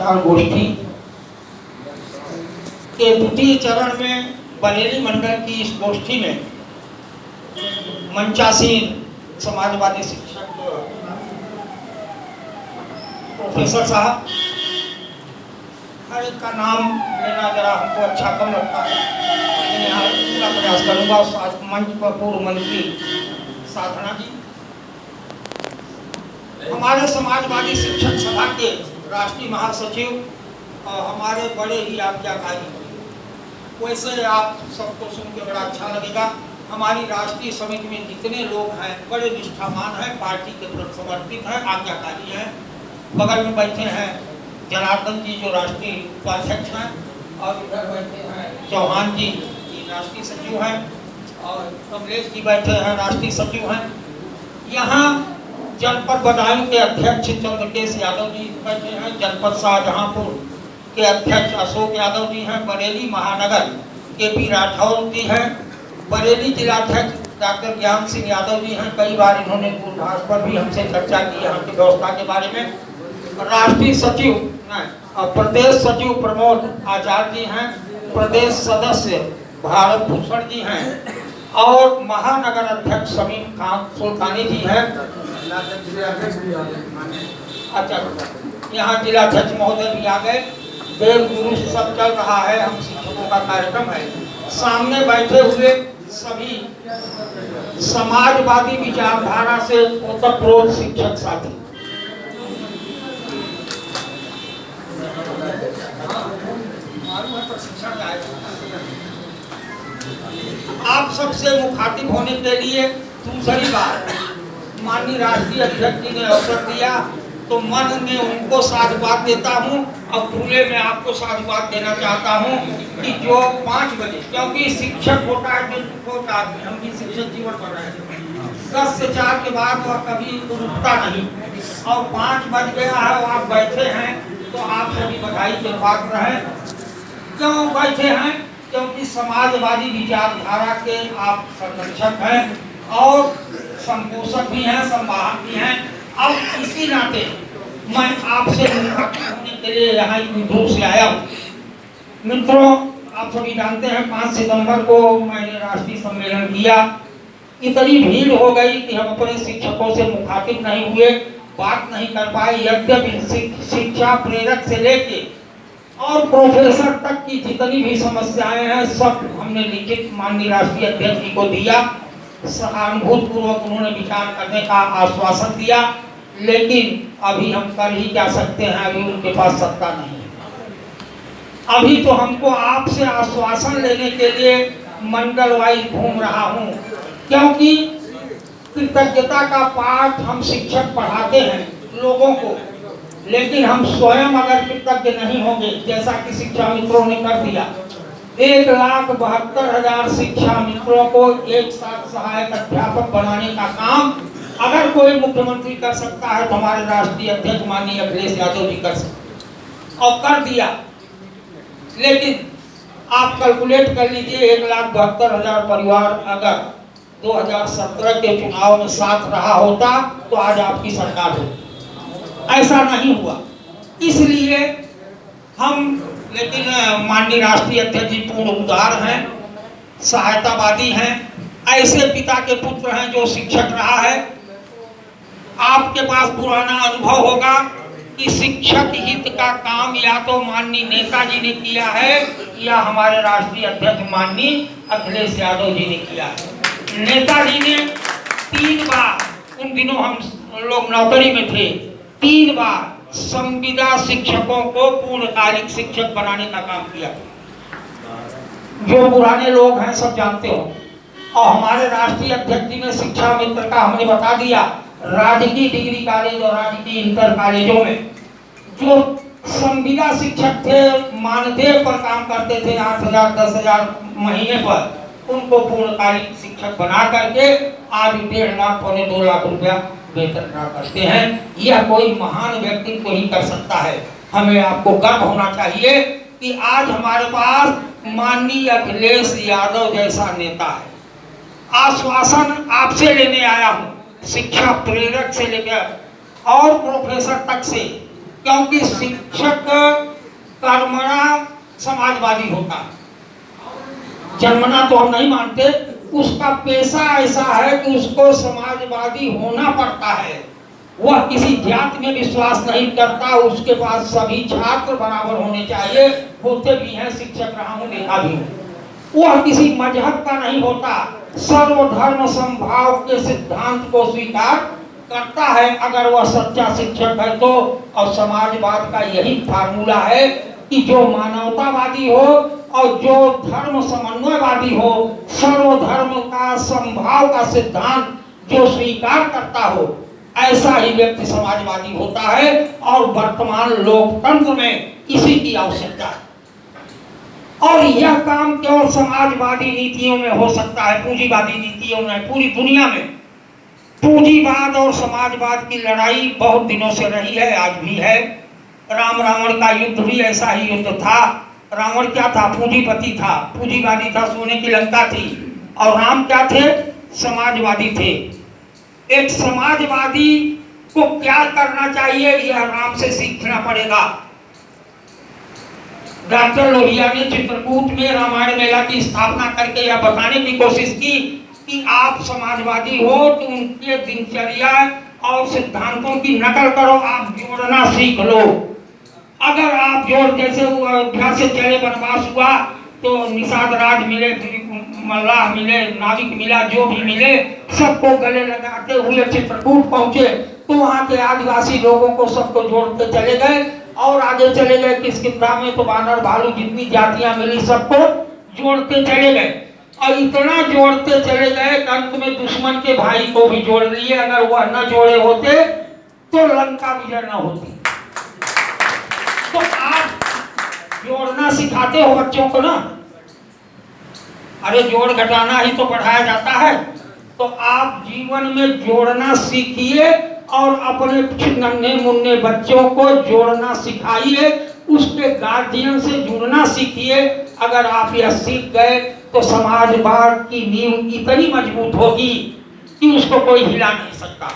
विचार गोष्ठी के द्वितीय चरण में बरेली मंडल की इस गोष्ठी में मंचासीन समाजवादी शिक्षक प्रोफेसर साहब, हर एक का नाम लेना जरा हमको अच्छा कम लगता है, लेकिन यहाँ पूरा प्रयास करूँगा। मंच पर पूर्व मंत्री साधना जी, हमारे समाजवादी शिक्षक सभा के राष्ट्रीय महासचिव और हमारे बड़े ही आज्ञाकारी, वैसे आप सबको सुन के बड़ा अच्छा लगेगा। हमारी राष्ट्रीय समिति में जितने लोग हैं बड़े निष्ठावान हैं, पार्टी के प्रति समर्पित हैं, आज्ञाकारी हैं। बगल में बैठे हैं जनार्दन जी जो राष्ट्रीय उपाध्यक्ष हैं, और इधर बैठे हैं चौहान जी राष्ट्रीय सचिव हैं, और कमलेश जी बैठे हैं राष्ट्रीय सचिव हैं। यहाँ जनपद बदायूं के अध्यक्ष चंद्रकेश यादव जी बैठे हैं, जनपद शाहजहांपुर के अध्यक्ष अशोक यादव जी हैं, बरेली महानगर के पी राठौर जी हैं, बरेली जिलाध्यक्ष डॉक्टर ज्ञान सिंह यादव जी हैं। कई बार इन्होंने दूरभाष पर भी हमसे चर्चा की यहाँ की व्यवस्था के बारे में। राष्ट्रीय सचिव प्रदेश सचिव प्रमोद आचार्य जी हैं, प्रदेश सदस्य भारत भूषण जी हैं, और महानगर अध्यक्ष समीम खान सुल्तानी जी हैं। अच्छा, यहाँ जिलाध्यक्ष महोदय भी आ गए। देव गुरु सब चल रहा है, हम शिक्षकों का कार्यक्रम है। सामने बैठे हुए सभी समाजवादी विचारधारा से ओतप्रोत शिक्षक साथी, आप सबसे मुखातिब होने के लिए दूसरी बार माननीय राष्ट्रीय अध्यक्ष जी ने अवसर दिया, तो मन में उनको साधुवाद देता हूँ और खुले में आपको साधुवाद देना चाहता हूँ कि जो 5 बजे, क्योंकि शिक्षक होता है जो छोटा आदमी, हम भी शिक्षक जीवन कर रहे हैं, 10 से 4 के बाद वह कभी रुकता नहीं, और 5 बज गया है और आप बैठे हैं, तो आप सभी बधाई के पात्र हैं। क्यों बैठे हैं? क्योंकि समाजवादी विचारधारा के आप संरक्षक हैं और संपोषक भी हैं, संवाहक भी हैं। अब इसी नाते मैं आपसे होने के लिए यहाँ इतनी दूर से आया हूँ। मित्रों, आप सभी जानते हैं 5 सितंबर को मैंने राष्ट्रीय सम्मेलन किया। इतनी भीड़ हो गई कि हम अपने शिक्षकों से मुखातिब नहीं हुए, बात नहीं कर पाए। यद्यपि शिक्षा प्रेरक से लेके और प्रोफेसर तक की जितनी भी समस्याएं हैं सब हमने लिखित माननीय राष्ट्रीय अध्यक्ष जी को दिया। सहानुभूतिपूर्वक उन्होंने विचार करने का आश्वासन दिया, लेकिन अभी हम कर ही क्या सकते हैं, अभी उनके पास सत्ता नहीं है। अभी तो हमको आपसे आश्वासन लेने के लिए मंडल वाइज घूम रहा हूँ, क्योंकि कृतज्ञता का पाठ हम शिक्षक पढ़ाते हैं लोगों को, लेकिन हम स्वयं अगर कृतज्ञ नहीं होंगे, जैसा कि शिक्षा मित्रों ने कर दिया, 1,72,000 शिक्षा मित्रों को एक साथ सहायक अध्यापक बनाने का काम अगर कोई मुख्यमंत्री कर सकता है तो हमारे राष्ट्रीय अध्यक्ष माननीय अखिलेश यादव जी कर सकते और कर दिया। लेकिन आप कैलकुलेट कर लीजिए, 1,72,000 परिवार अगर 2017 के चुनाव में साथ रहा होता तो आज आपकी सरकार होती। ऐसा नहीं हुआ, इसलिए हम, लेकिन माननीय राष्ट्रीय अध्यक्ष जी पूर्ण उदार हैं, सहायतावादी हैं, ऐसे पिता के पुत्र हैं जो शिक्षक रहा है। आपके पास पुराना अनुभव होगा कि शिक्षक हित का काम या तो माननीय नेताजी ने किया है या हमारे राष्ट्रीय अध्यक्ष माननीय अखिलेश यादव जी ने किया है। नेताजी ने 3 बार, उन दिनों हम लोग नौकरी में थे, 3 बार संविदा शिक्षकों को पूर्णकालिक शिक्षक बनाने का काम किया। जो पुराने लोग हैं सब जानते हो। और हमारे राष्ट्रीय अध्यक्ष जी ने शिक्षा मित्र का हमने बता दिया, राजकीय डिग्री कॉलेज और राजकीय इंटर कॉलेजों में जो संविदा शिक्षक थे, मानदेय पर काम करते थे 8,000 10,000 महीने पर, उनको पूर्णकालिक शिक्षक बना करके आज 1.5 लाख पौने 2 लाख रुपया वेतन करते हैं। यह कोई महान व्यक्ति को ही कर सकता है। हमें आपको गर्व होना चाहिए कि आज हमारे पास माननीय अखिलेश यादव जैसा नेता है। आश्वासन आपसे लेने आया हूँ, शिक्षा प्रेरक से लेकर और प्रोफेसर तक से क्योंकि शिक्षक कर्मणा समाजवादी होता है। जन्मना तो हम नहीं मानते, उसका पेशा ऐसा है कि उसको समाजवादी होना पड़ता है। वह किसी जाति में विश्वास नहीं करता, उसके पास सभी छात्र बराबर होने चाहिए, होते भी हैं, शिक्षक रहा हूं, देखा भी हूं। वह किसी मजहब का नहीं होता, सर्वधर्म समभाव के सिद्धांत को स्वीकार करता है, अगर वह सच्चा शिक्षक है तो। और समाजवाद का यही फार्मूला है कि जो मानवतावादी हो और जो धर्म समन्वयवादी हो, सर्वधर्म का समभाव का सिद्धांत जो स्वीकार करता हो, ऐसा ही व्यक्ति समाजवादी होता है। और वर्तमान लोकतंत्र में इसी की आवश्यकता है। और यह काम केवल समाजवादी नीतियों में हो सकता है, पूंजीवादी नीतियों में। पूरी दुनिया में पूंजीवाद और समाजवाद की लड़ाई बहुत दिनों से रही है, आज भी है। राम रावण का युद्ध भी ऐसा ही युद्ध था। रावण क्या था? पूंजीपति था, पूंजीवादी था, सोने की लंका थी। और राम क्या थे? समाजवादी थे। एक समाजवादी को क्या करना चाहिए, यह राम से सीखना पड़ेगा। डॉक्टर लोहिया ने चित्रकूट में रामायण मेला की स्थापना करके यह बताने की कोशिश की कि आप समाजवादी हो तो उनके दिनचर्या और सिद्धांतों की नकल करो, आप जोड़ना सीख लो। अगर आप जोड़, जैसे वो अयोध्या से चले, वनवास हुआ तो निषाद राज मिले, मल्लाह मिले, नाविक मिला, जो भी मिले, सबको गले लगाते हुए चित्रकूट पहुंचे तो वहां के आदिवासी लोगों को सबको जोड़ते चले गए। और आगे चले गए किष्किंधा में तो बानर भालू जितनी जातियां मिली सबको जोड़ते चले गए। और इतना जोड़ते चले गए कि अंत में दुश्मन के भाई को भी जोड़ लिए। अगर वह न जोड़े होते तो लंका विजय न होती। तो आप जोड़ना सिखाते हो बच्चों को ना, अरे जोड़ घटाना ही तो पढ़ाया जाता है। तो आप जीवन में जोड़ना सीखिए और अपने नन्हे मुन्ने बच्चों को जोड़ना सिखाइए, उसके गार्जियन से जुड़ना सीखिए। अगर आप यह सीख गए तो समाजवाद की नींव इतनी मजबूत होगी कि उसको कोई हिला नहीं सकता।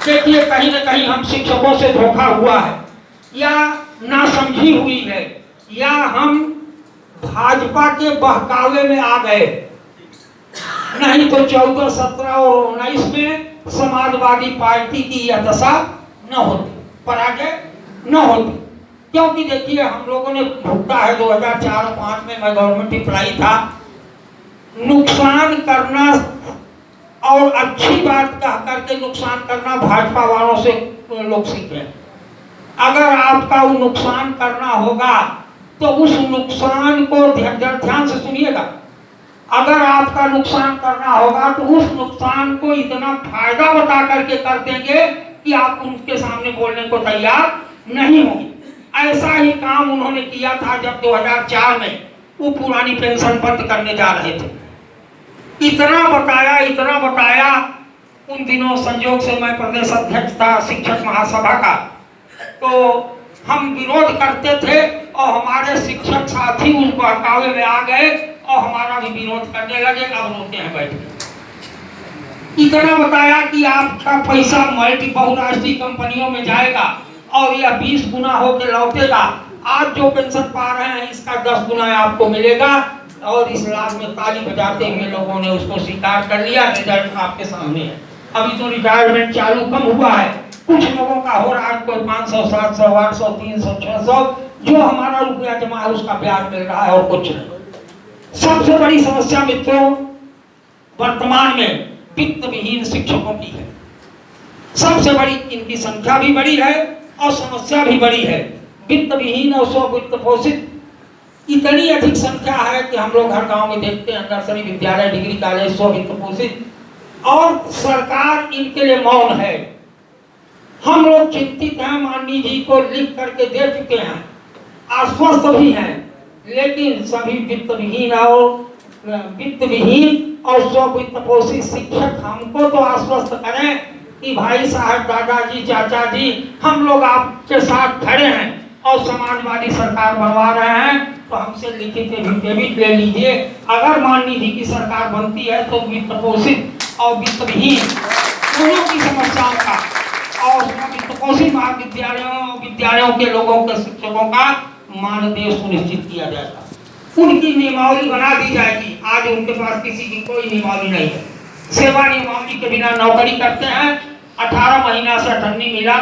देखिए, कहीं न कहीं हम शिक्षकों से धोखा हुआ है, या नासमझी हुई है, या हम भाजपा के बहकावे में आ गए। नहीं तो 14, 17 और 19 में समाजवादी पार्टी की यह दशा न होती, पराजय न होती। क्योंकि देखिए, हम लोगों ने भुगता है। 2004 और 5 में मैं गवर्नमेंट एम्प्लॉई था। नुकसान करना और अच्छी बात कह करके नुकसान करना भाजपा वालों से लोग सीखे। अगर आपका वो नुकसान करना होगा तो उस नुकसान को ध्यान से सुनिएगा। अगर आपका नुकसान करना होगा तो उस नुकसान को इतना फायदा बता करके कर देंगे कि आप उनके सामने बोलने को तैयार नहीं होंगे। ऐसा ही काम उन्होंने किया था जब 2004 में वो पुरानी पेंशन बंद करने जा रहे थे। इतना बताया। उन दिनों संयोग से मैं प्रदेश अध्यक्ष था शिक्षक महासभा का, तो हम विरोध करते थे और हमारे शिक्षक साथी उस बहकावे में आ गए और हमारा भी विरोध करने लगे। अब रोते हैं बैठ के। इतना बताया कि आपका पैसा मल्टी बहुराष्ट्रीय कंपनियों में जाएगा और यह 20 गुना होकर लौटेगा। आज जो पेंशन पा रहे हैं इसका 10 गुना आपको मिलेगा। और इस लाभ में ताली बजाते हुए लोगों ने उसको स्वीकार कर लिया। रिजल्ट आपके सामने है। अभी तो रिटायरमेंट चालू कम हुआ है, कुछ लोगों का हो रहा है, कोई 500, 700, 800, 300, 600, जो हमारा रुपया जमा है उसका ब्याज मिल रहा है और कुछ नहीं। सबसे बड़ी समस्या मित्रों वर्तमान में वित्त विहीन शिक्षकों की है। सबसे बड़ी, इनकी संख्या भी बड़ी है और समस्या भी बड़ी है। वित्त विहीन और स्ववित्त पोषित इतनी अधिक संख्या है कि हम लोग हर गांव में देखते हैं, नर्सरी विद्यालय, डिग्री कॉलेज स्ववित्त पोषित, और सरकार इनके लिए मौन है। हम लोग चिंतित हैं, माननीय जी को लिख करके दे चुके हैं, आश्वस्त भी हैं, लेकिन सभी वित्त विहीन और स्ववित्त पोषित शिक्षक हमको तो आश्वस्त करें कि भाई साहब, दादाजी, चाचा जी, हम लोग आपके साथ खड़े हैं और समाजवादी सरकार बनवा रहे हैं। तो हमसे लिखित एफिडेविट ले लीजिए। अगर माननीय जी की सरकार बनती है तो वित्त पोषित और वित्त विहीन दोनों की समस्याओं का और कोसी विद्यालयों के लोगों के शिक्षकों का मानदेय सुनिश्चित किया जाएगा। उनकी नियमावली बना दी जाएगी। आज उनके पास किसी की कोई नियमावली नहीं है, सेवा नियमावली के बिना नौकरी करते हैं। 18 महीना से अठन्नी मिला